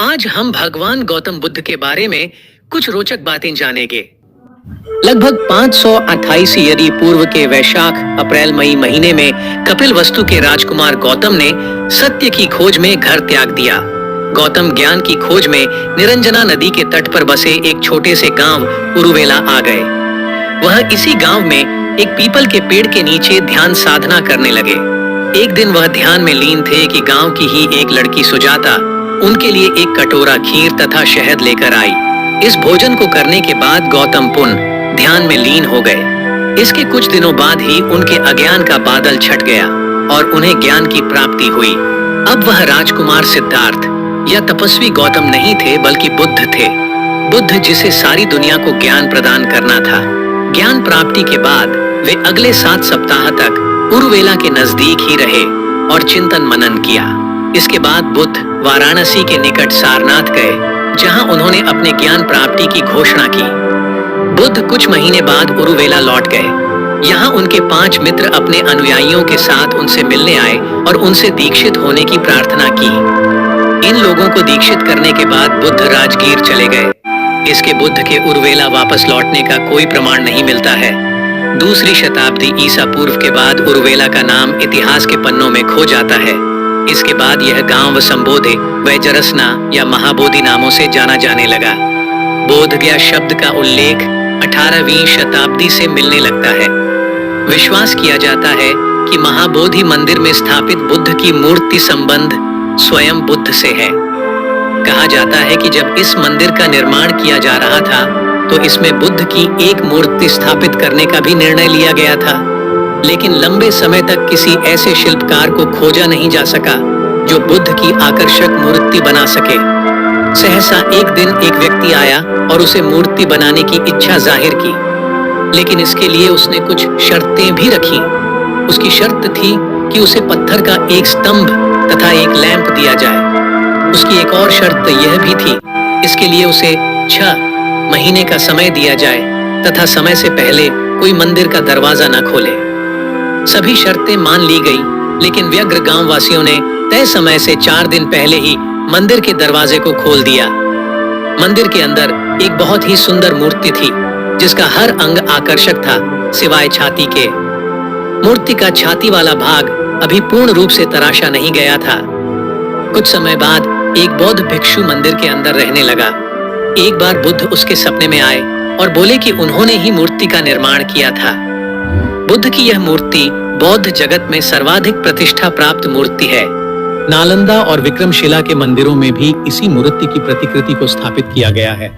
आज हम भगवान गौतम बुद्ध के बारे में कुछ रोचक बातें जानेंगे। लगभग 528 ईयरी पूर्व के वैशाख अप्रैल मई महीने में कपिलवस्तु के राजकुमार गौतम ने सत्य की खोज में घर त्याग दिया। गौतम ज्ञान की खोज में निरंजना नदी के तट पर बसे एक छोटे से गांव उरुवेला आ गए। वह इसी गांव में एक पीपल के पेड़ के नीचे ध्यान साधना करने लगे। एक दिन वह ध्यान में लीन थे कि गांव की ही एक लड़की सुजाता उनके लिए एक कटोरा खीर तथा शहद लेकर आई। इस भोजन को करने के बाद गौतम पुनः ध्यान में लीन हो गए। इसके कुछ दिनों बाद ही उनके अज्ञान का बादल छट गया और उन्हें ज्ञान की प्राप्ति हुई। अब वह राजकुमार सिद्धार्थ या तपस्वी गौतम नहीं थे बल्कि बुद्ध थे। बुद्ध जिसे सारी दुनिया को ज्ञान प्रदान करना था। ज्ञान प्राप्ति के बाद वे अगले 7 सप्ताह तक उरुवेला के नजदीक ही रहे और चिंतन मनन किया। इसके बाद बुद्ध वाराणसी के निकट सारनाथ गए, जहां उन्होंने अपने ज्ञान प्राप्ति की घोषणा की। बुद्ध कुछ महीने बाद उरुवेला लौट गए। यहाँ उनके 5 मित्र अपने अनुयायियों के साथ उनसे मिलने आए और उनसे दीक्षित होने की प्रार्थना की। इन लोगों को दीक्षित करने के बाद बुद्ध राजगीर चले गए। इसके बुद्ध के उरुवेला वापस लौटने का कोई प्रमाण नहीं मिलता है। दूसरी शताब्दी ईसा पूर्व के बाद उरुवेला का नाम इतिहास के पन्नों में खो जाता है। इसके बाद यह गांव संबोधे वैजरसना या महाबोधि नामों से जाना जाने लगा। बोधगया शब्द का उल्लेख 18वीं शताब्दी से मिलने लगता है। विश्वास किया जाता है कि महाबोधि मंदिर में स्थापित बुद्ध की मूर्ति संबंध स्वयं बुद्ध से है। कहा जाता है कि जब इस मंदिर का निर्माण किया जा रहा था तो इसमें बुद्ध की एक मूर्ति स्थापित करने का भी निर्णय लिया गया था, लेकिन लंबे समय तक किसी ऐसे शिल्पकार को खोजा नहीं जा सका जो बुद्ध की आकर्षक मूर्ति बना सके। सहसा एक दिन एक व्यक्ति आया और उसे मूर्ति बनाने की इच्छा जाहिर की, लेकिन इसके लिए उसने कुछ शर्तें भी रखी। उसकी शर्त थी कि उसे पत्थर का एक स्तंभ तथा एक लैंप दिया जाए। उसकी एक और शर्त यह भी थी, इसके लिए उसे 6 महीने का समय दिया जाए तथा समय से पहले कोई मंदिर का दरवाजा न खोले। सभी शर्तें मान ली गई, लेकिन व्यग्र गांव वासियों ने तय समय से 4 दिन पहले ही मंदिर के दरवाजे को खोल दिया। मंदिर के अंदर एक बहुत ही सुंदर मूर्ति थी, जिसका हर अंग आकर्षक था सिवाय छाती के। मूर्ति का छाती वाला भाग अभी पूर्ण रूप से तराशा नहीं गया था। कुछ समय बाद एक बौद्ध भिक्षु मंदिर के अंदर रहने लगा। एक बार बुद्ध उसके सपने में आए और बोले कि उन्होंने ही मूर्ति का निर्माण किया था। बुद्ध की यह मूर्ति बौद्ध जगत में सर्वाधिक प्रतिष्ठा प्राप्त मूर्ति है। नालंदा और विक्रमशिला के मंदिरों में भी इसी मूर्ति की प्रतिकृति को स्थापित किया गया है।